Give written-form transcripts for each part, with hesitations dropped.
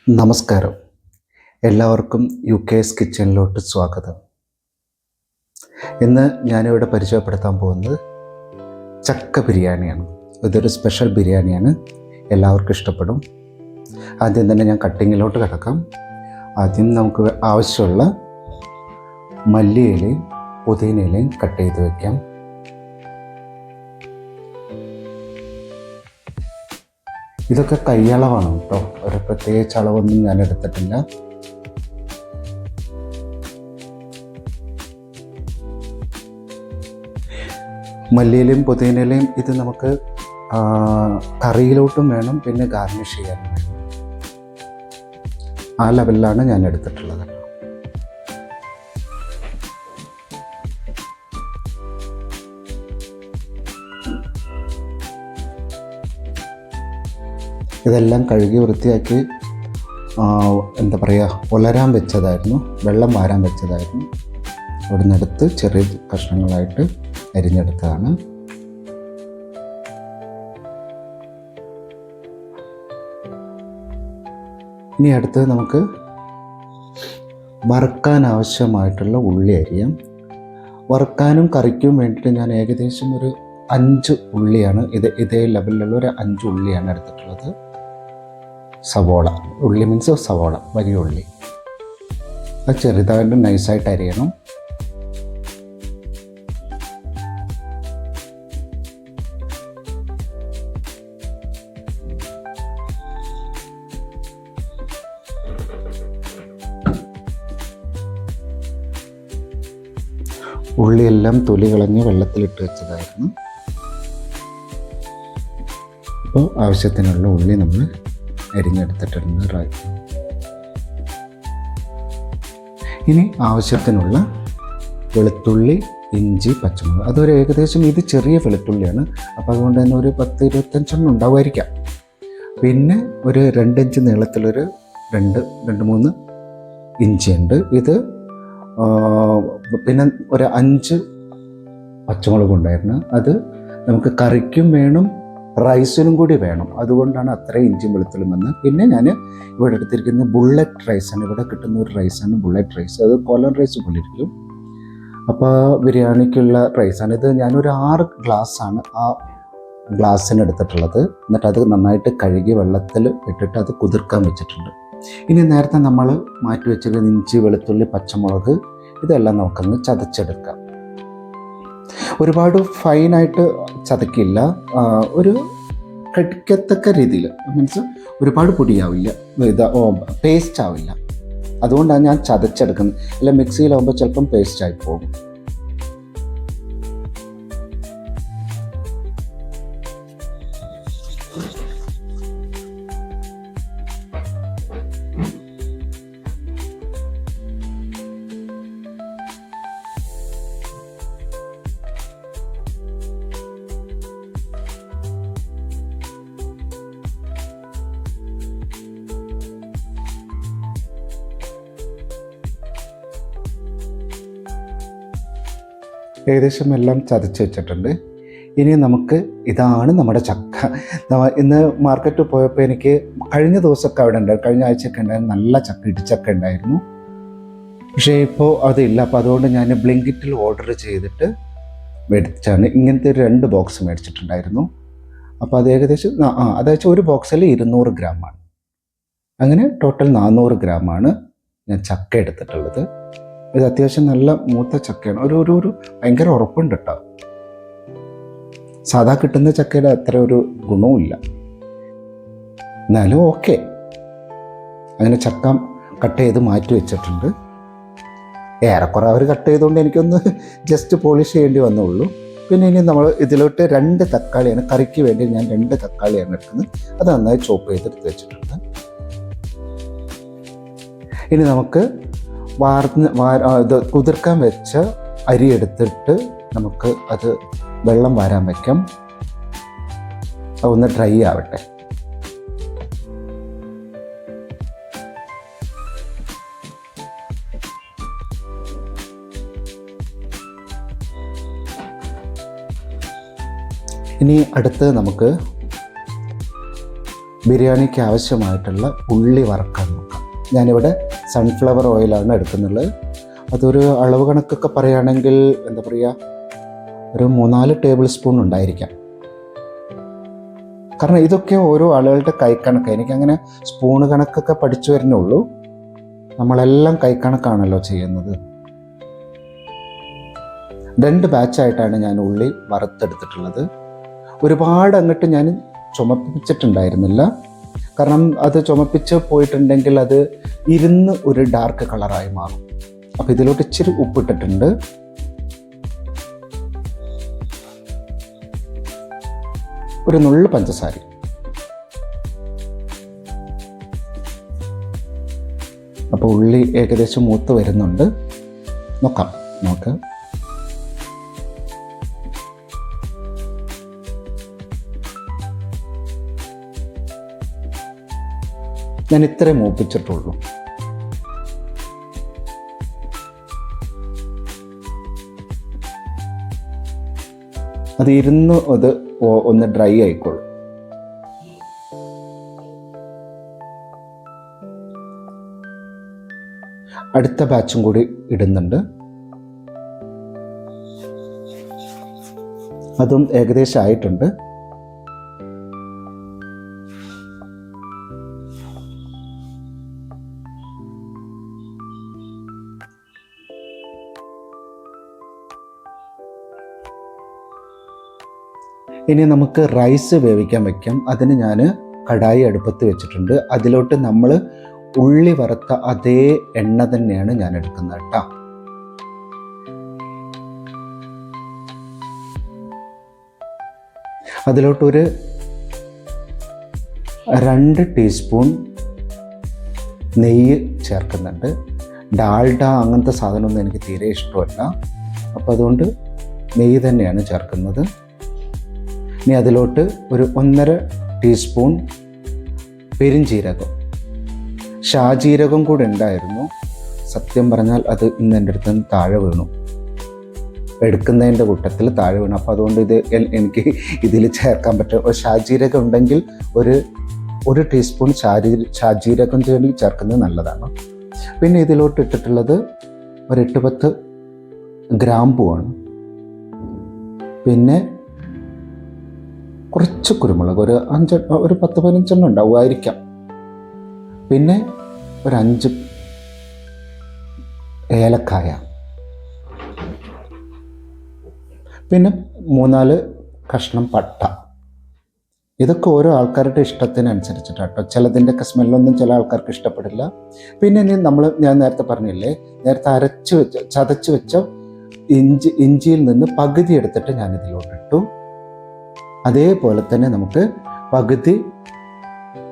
നമസ്കാരം. എല്ലാവർക്കും UK കിച്ചണിലോട്ട് സ്വാഗതം. ഇന്ന് ഞാനിവിടെ പരിചയപ്പെടുത്താൻ പോകുന്നത് ചക്ക ബിരിയാണിയാണ്. ഇതൊരു സ്പെഷ്യൽ ബിരിയാണിയാണ്, എല്ലാവർക്കും ഇഷ്ടപ്പെടും. ആദ്യം തന്നെ ഞാൻ കട്ടിങ്ങിലോട്ട് കിടക്കാം. ആദ്യം നമുക്ക് ആവശ്യമുള്ള മല്ലിയിലയും പുതിനയിലയും കട്ട് ചെയ്ത് വയ്ക്കാം. ഇതൊക്കെ കൈയളവാണ് കേട്ടോ, ഒരു പ്രത്യേകിച്ച് അളവൊന്നും ഞാൻ എടുത്തിട്ടില്ല. മല്ലിയിലയും പുതിനയിലയും ഇത് നമുക്ക് കറിയിലോട്ടും വേണം, പിന്നെ ഗാർണിഷ് ചെയ്യാനും വേണം. ആ ലെവലിലാണ് ഞാൻ എടുത്തിട്ടുള്ളത്. ഇതെല്ലാം കഴുകി വൃത്തിയാക്കി ഉലരാൻ വെച്ചതായിരുന്നു, വെള്ളം വാരാൻ വെച്ചതായിരുന്നു. അവിടെ നിന്നെടുത്ത് ചെറിയ കഷ്ണങ്ങളായിട്ട് അരിഞ്ഞെടുത്തതാണ്. ഇനി അടുത്ത് നമുക്ക് വറുക്കാൻ ആവശ്യമായിട്ടുള്ള ഉള്ളി അരിയാം. വറുക്കാനും കറിക്കും വേണ്ടിയിട്ട് ഞാൻ ഏകദേശം ഒരു 5 ഉള്ളിയാണ്, ഇതേ ലെവലിലുള്ള ഒരു 5 ഉള്ളിയാണ് എടുത്തിട്ടുള്ളത്. സവോള, ഉള്ളി മീൻസ് സവോള, വലിയ ഉള്ളി. അത് ചെറുതായിട്ട് നൈസായിട്ട് അരിയണം. ഉള്ളിയെല്ലാം തൊലി കളഞ്ഞ് വെള്ളത്തിലിട്ട് വെച്ചതായിരുന്നു. അപ്പോൾ ആവശ്യത്തിനുള്ള ഉള്ളി നമ്മൾ അരിഞ്ഞെടുത്തിട്ടുണ്ട്. ഇനി ആവശ്യത്തിനുള്ള വെളുത്തുള്ളി, ഇഞ്ചി, പച്ചമുളക്. അതൊരു ഏകദേശം, ഇത് ചെറിയ വെളുത്തുള്ളിയാണ്, അപ്പോൾ അതുകൊണ്ട് തന്നെ ഒരു 10-25 ഉണ്ടാവുമായിരിക്കാം. പിന്നെ ഒരു 2 ഇഞ്ച് നീളത്തിലൊരു 2-3 ഇഞ്ചിയുണ്ട്. ഇത് പിന്നെ ഒരു 5 പച്ചമുളക് ഉണ്ടായിരുന്നു. അത് നമുക്ക് കറിക്കും വേണം, റൈസിനും കൂടി വേണം. അതുകൊണ്ടാണ് അത്രയും ഇഞ്ചിയും വെളുത്തുള്ളിയും വന്നത്. പിന്നെ ഞാൻ ഇവിടെ എടുത്തിരിക്കുന്നത് ബുള്ളറ്റ് റൈസാണ്. ഇവിടെ കിട്ടുന്ന ഒരു റൈസാണ് ബുള്ളറ്റ് റൈസ്. അത് കോലൻ റൈസ് പോലെ ഇരിക്കും. അപ്പോൾ ബിരിയാണിക്കുള്ള റൈസാണ് ഇത്. ഞാനൊരു 6 ഗ്ലാസ്സാണ് ആ ഗ്ലാസ്സിന് എടുത്തിട്ടുള്ളത്. എന്നിട്ട് അത് നന്നായിട്ട് കഴുകി വെള്ളത്തിൽ ഇട്ടിട്ട് അത് കുതിർക്കാൻ വെച്ചിട്ടുണ്ട്. ഇനി നേരത്തെ നമ്മൾ മാറ്റി വെച്ചിരിക്കുന്ന ഇഞ്ചി, വെളുത്തുള്ളി, പച്ചമുളക് ഇതെല്ലാം നമുക്കൊന്ന് ചതച്ചെടുക്കാം. ഒരുപാട് ഫൈനായിട്ട് ചതക്കില്ല, ഒരു കടിക്കത്തക്ക രീതിയിൽ, മീൻസ് ഒരുപാട് പൊടിയാവില്ല, ഇത് പേസ്റ്റ് ആവില്ല. അതുകൊണ്ടാണ് ഞാൻ ചതച്ചെടുക്കുന്നത്. അല്ല മിക്സിയിലാവുമ്പോൾ ചിലപ്പം പേസ്റ്റായി പോകും. ഏകദേശം എല്ലാം ചതച്ച് വെച്ചിട്ടുണ്ട്. ഇനി നമുക്ക് ഇതാണ് നമ്മുടെ ചക്ക. ഇന്ന് മാർക്കറ്റിൽ പോയപ്പോൾ എനിക്ക് കഴിഞ്ഞ ദിവസമൊക്കെ അവിടെ ഉണ്ടായിരുന്നു, കഴിഞ്ഞ ആഴ്ചയൊക്കെ ഉണ്ടായിരുന്നു, നല്ല ചക്ക, ഇടിച്ചക്ക ഉണ്ടായിരുന്നു. പക്ഷേ ഇപ്പോൾ അതില്ല. അപ്പോൾ അതുകൊണ്ട് ഞാൻ ബ്ലിങ്കിറ്റിൽ ഓർഡർ ചെയ്തിട്ട് മേടിച്ചാണ്. ഇങ്ങനത്തെ 2 ബോക്സ് മേടിച്ചിട്ടുണ്ടായിരുന്നു. അപ്പോൾ അത് ഏകദേശം അതായത് ഒരു ബോക്സിൽ 200 ഗ്രാമാണ്. അങ്ങനെ ടോട്ടൽ 400 ഗ്രാമാണ് ഞാൻ ചക്ക എടുത്തിട്ടുള്ളത്. ഇത് അത്യാവശ്യം നല്ല മൂത്ത ചക്കയാണ്. ഒരു ഭയങ്കര ഉറപ്പുണ്ട് കേട്ടോ. സാധാ കിട്ടുന്ന ചക്കയുടെ അത്ര ഒരു ഗുണവുമില്ല, എന്നാലും ഓക്കെ. അങ്ങനെ ചക്ക കട്ട് ചെയ്ത് മാറ്റി വെച്ചിട്ടുണ്ട്. ഏറെക്കുറെ അവർ കട്ട് ചെയ്തുകൊണ്ട് എനിക്കൊന്ന് ജസ്റ്റ് പോളിഷ് ചെയ്യേണ്ടി വന്നുള്ളൂ. പിന്നെ ഇനി നമ്മൾ ഇതിലോട്ട് 2 തക്കാളിയാണ്, കറിക്ക് വേണ്ടി ഞാൻ 2 തക്കാളിയാണ് എടുക്കുന്നത്. അത് നന്നായി ചോപ്പ് ചെയ്തെടുത്ത് വെച്ചിട്ടുണ്ട്. ഇനി നമുക്ക് ഇത് കുതിർക്കാൻ വെച്ച അരി എടുത്തിട്ട് നമുക്ക് അത് വെള്ളം വാരാൻ വയ്ക്കാം. അതൊന്ന് ഡ്രൈ ആവട്ടെ. ഇനി അടുത്ത് നമുക്ക് ബിരിയാണിക്ക് ആവശ്യമായിട്ടുള്ള ഉള്ളി വറക്കാൻ നോക്കാം. ഞാനിവിടെ സൺഫ്ലവർ ഓയിലാണ് എടുക്കുന്നുള്ളത്. അതൊരു അളവ് കണക്കൊക്കെ പറയുകയാണെങ്കിൽ എന്താ പറയുക, ഒരു 3-4 ടേബിൾ സ്പൂൺ ഉണ്ടായിരിക്കാം. കാരണം ഇതൊക്കെ ഓരോ ആളുകളുടെ കൈക്കണക്ക്. എനിക്കങ്ങനെ സ്പൂണ് കണക്കൊക്കെ പഠിച്ചു വരുന്നുള്ളൂ. നമ്മളെല്ലാം കൈക്കണക്കാണല്ലോ ചെയ്യുന്നത്. 2 ബാച്ചായിട്ടാണ് ഞാൻ ഉള്ളി വറുത്തെടുത്തിട്ടുള്ളത്. ഒരുപാട് അങ്ങോട്ട് ഞാൻ ചുമപ്പിച്ചിട്ടുണ്ടായിരുന്നില്ല. കാരണം അത് ചുമപ്പിച്ച് പോയിട്ടുണ്ടെങ്കിൽ അത് ഇരുന്ന് ഒരു ഡാർക്ക് കളറായി മാറും. അപ്പോൾ ഇതിലോട്ട് ഇച്ചിരി ഉപ്പിട്ടിട്ടുണ്ട്. ഒരു നുള്ളു പഞ്ചസാര. അപ്പോൾ ഉള്ളി ഏകദേശം മൂത്ത് വരുന്നുണ്ട്. നോക്കാം നമുക്ക്. ഞാൻ ഇത്രേ മൂപ്പിച്ചിട്ടുള്ളൂ. അത് ഇരുന്ന് അത് ഒന്ന് ഡ്രൈ ആയിക്കോളും. അടുത്ത ബാച്ചും കൂടി ഇടുന്നുണ്ട്. അതും ഏകദേശം ആയിട്ടുണ്ട്. ഇനി നമുക്ക് റൈസ് വേവിക്കാൻ വയ്ക്കാം. അതിന് ഞാൻ കടായി അടുപ്പത്ത് വെച്ചിട്ടുണ്ട്. അതിലോട്ട് നമ്മൾ ഉള്ളി വറുത്ത അതേ എണ്ണ തന്നെയാണ് ഞാൻ എടുക്കുന്നത് കേട്ടോ. അതിലോട്ടൊരു 2 ടീസ്പൂൺ നെയ്യ് ചേർക്കുന്നുണ്ട്. ഡാൽഡ അങ്ങനത്തെ സാധനമൊന്നും എനിക്ക് തീരെ ഇഷ്ടമല്ല. അപ്പോൾ അതുകൊണ്ട് നെയ്യ് തന്നെയാണ് ചേർക്കുന്നത്. ഇനി അതിലോട്ട് ഒരു 1.5 ടീസ്പൂൺ പെരുംജീരകം. ഷാജീരകം കൂടെ ഉണ്ടായിരുന്നു. സത്യം പറഞ്ഞാൽ അത് ഇന്ന് എൻ്റെ അടുത്ത് നിന്ന് താഴെ വീണു, എടുക്കുന്നതിൻ്റെ കൂട്ടത്തിൽ താഴെ വീണു. അപ്പോൾ അതുകൊണ്ട് ഇത് എനിക്ക് ഇതിൽ ചേർക്കാൻ പറ്റും. ഒരു ഷാജീരകം ഉണ്ടെങ്കിൽ ഒരു ടീസ്പൂൺ ഷാജീരകം ചേർക്കുന്നത് നല്ലതാണ്. പിന്നെ ഇതിലോട്ട് ഇട്ടിട്ടുള്ളത് ഒരു 8-10 ഗ്രാമ്പുവാണ്. പിന്നെ കുറച്ച് കുരുമുളക്, ഒരു 10-15 ഉണ്ടാവുമായിരിക്കാം. പിന്നെ ഒരു 5 ഏലക്കായ, പിന്നെ 3-4 കഷ്ണം പട്ട. ഇതൊക്കെ ഓരോ ആൾക്കാരുടെ ഇഷ്ടത്തിനനുസരിച്ചിട്ടാട്ടോ. ചിലതിൻ്റെയൊക്കെ സ്മെല്ലൊന്നും ചില ആൾക്കാർക്ക് ഇഷ്ടപ്പെടില്ല. പിന്നെ ഇനി ഞാൻ നേരത്തെ പറഞ്ഞില്ലേ, നേരത്തെ ചതച്ച് വെച്ച ഇഞ്ചിയിൽ നിന്ന് പകുതി എടുത്തിട്ട് ഞാൻ ഇതിലോട്ടിട്ടു. അതേപോലെ തന്നെ നമുക്ക് പകുതി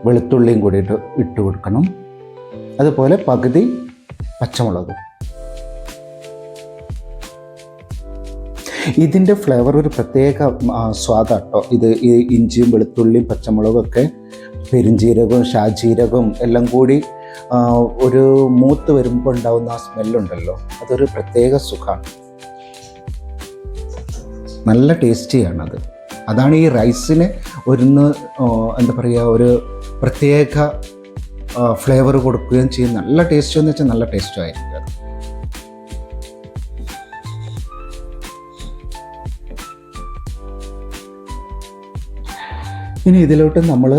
വെളുത്തുള്ളിയും കൂടി ഇട്ട് കൊടുക്കണം. അതുപോലെ പകുതി പച്ചമുളകും. ഇതിൻ്റെ ഫ്ലേവർ ഒരു പ്രത്യേക സ്വാദാട്ടോ. ഇത് ഈ ഇഞ്ചിയും വെളുത്തുള്ളിയും പച്ചമുളകും ഒക്കെ പെരുംജീരകവും ഷാജീരകവും എല്ലാം കൂടി ഒരു മൂത്ത് വരുമ്പോൾ ഉണ്ടാകുന്ന ആ സ്മെല്ലുണ്ടല്ലോ, അതൊരു പ്രത്യേക സുഖമാണ്. നല്ല ടേസ്റ്റിയാണത്. അതാണ് ഈ റൈസിന് എന്താ പറയുക, ഒരു പ്രത്യേക ഫ്ലേവർ കൊടുക്കുകയും ചെയ്യും. നല്ല ടേസ്റ്റ് എന്ന് വെച്ചാൽ നല്ല ടേസ്റ്റും ആയിരിക്കും അത്. ഇനി ഇതിലോട്ട് നമ്മൾ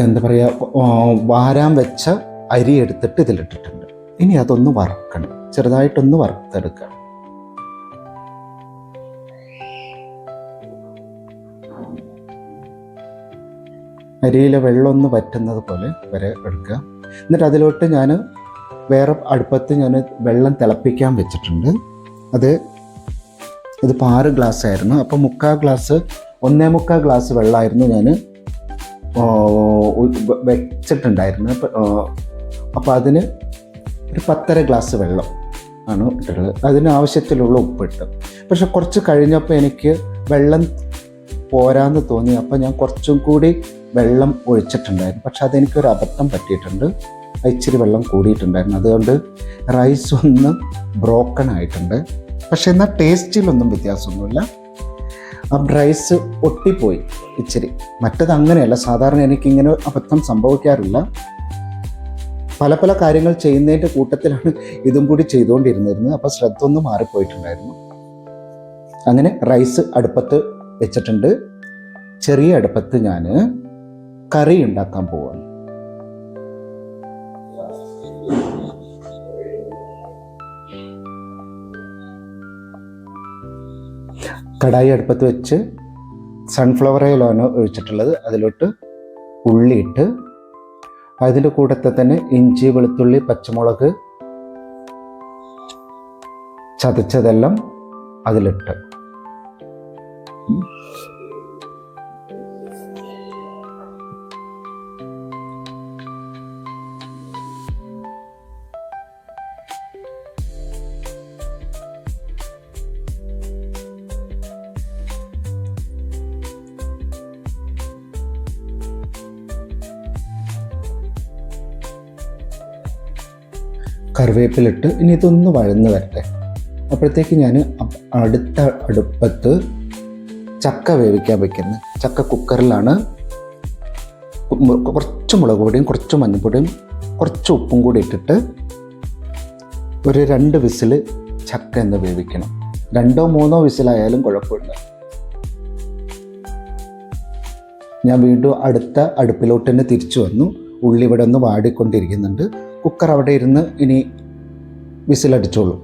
എന്താ പറയുക, വാരാൻ വെച്ച അരി എടുത്തിട്ട് ഇതിലിട്ടിട്ടുണ്ട്. ഇനി അതൊന്ന് വറക്കണം, ചെറുതായിട്ടൊന്ന് വറുത്തെടുക്കണം. അരിയിലെ വെള്ളമൊന്ന് വറ്റുന്നത് പോലെ വരെ എടുക്കുക. എന്നിട്ട് അതിലോട്ട് ഞാൻ വേറെ അടുപ്പത്ത് വെള്ളം തിളപ്പിക്കാൻ വെച്ചിട്ടുണ്ട്. ഇതിപ്പോൾ 6 ഗ്ലാസ് ആയിരുന്നു. അപ്പോൾ 1.25 ഗ്ലാസ് വെള്ളമായിരുന്നു ഞാൻ വെച്ചിട്ടുണ്ടായിരുന്നത്. അപ്പോൾ അതിന് ഒരു 10.5 ഗ്ലാസ് വെള്ളം ആണ് ഇട്ടിട്ടുള്ളത്. അതിന് ആവശ്യത്തിലുള്ള ഉപ്പിട്ട്. പക്ഷെ കുറച്ച് കഴിഞ്ഞപ്പോൾ എനിക്ക് വെള്ളം പോരാന്ന് തോന്നി. അപ്പോൾ ഞാൻ കുറച്ചും കൂടി വെള്ളം ഒഴിച്ചിട്ടുണ്ടായിരുന്നു. പക്ഷെ അതെനിക്കൊരു അബദ്ധം പറ്റിയിട്ടുണ്ട്. ഇച്ചിരി വെള്ളം കൂടിയിട്ടുണ്ടായിരുന്നു. അതുകൊണ്ട് റൈസ് ഒന്ന് ബ്രോക്കൺ ആയിട്ടുണ്ട്. പക്ഷെ എന്നാൽ ടേസ്റ്റിലൊന്നും വ്യത്യാസമൊന്നുമില്ല. ആ റൈസ് ഒട്ടിപ്പോയി ഇച്ചിരി. മറ്റത് അങ്ങനെയല്ല, സാധാരണ എനിക്കിങ്ങനെ അബദ്ധം സംഭവിക്കാറില്ല. പല പല കാര്യങ്ങൾ ചെയ്യുന്നതിൻ്റെ കൂട്ടത്തിലാണ് ഇതും കൂടി ചെയ്തുകൊണ്ടിരുന്നിരുന്നത്. അപ്പോൾ ശ്രദ്ധ ഒന്ന് മാറിപ്പോയിട്ടുണ്ടായിരുന്നു. അങ്ങനെ റൈസ് അടുപ്പത്ത് വെച്ചിട്ടുണ്ട്. ചെറിയ അടുപ്പത്ത് ഞാൻ കറി ഉണ്ടാക്കാൻ പോവാണ്. കടായി അടുപ്പത്ത് വെച്ച് സൺഫ്ലവർ ഓയിലാണ് ഒഴിച്ചിട്ടുള്ളത്. അതിലോട്ട് ഉള്ളിയിട്ട് അതിൻ്റെ കൂട്ടത്തിൽ തന്നെ ഇഞ്ചി, വെളുത്തുള്ളി, പച്ചമുളക് ചതച്ചതെല്ലാം അതിലിട്ട് കറിവേപ്പിലിട്ട് ഇനി ഇതൊന്ന് വഴന്ന് വരട്ടെ. അപ്പോഴത്തേക്ക് ഞാൻ അടുത്ത അടുപ്പത്ത് ചക്ക വേവിക്കാൻ വയ്ക്കുന്നത്. ചക്ക കുക്കറിലാണ് കുറച്ച് മുളക് പൊടിയും കുറച്ച് മഞ്ഞൾപ്പൊടിയും കുറച്ച് ഉപ്പും കൂടി ഇട്ടിട്ട് ഒരു 2 വിസിൽ ചക്ക എന്ന് വേവിക്കണം. 2 or 3 വിസിലായാലും കുഴപ്പമില്ല. ഞാൻ വീണ്ടും അടുത്ത അടുപ്പിലോട്ട് തന്നെ തിരിച്ചു വന്നു. ഉള്ളി ഇവിടെ ഒന്ന് വാടിക്കൊണ്ടിരിക്കുന്നുണ്ട്. കുക്കർ അവിടെ ഇരുന്ന് ഇനി വിസിലടിച്ചോളൂ.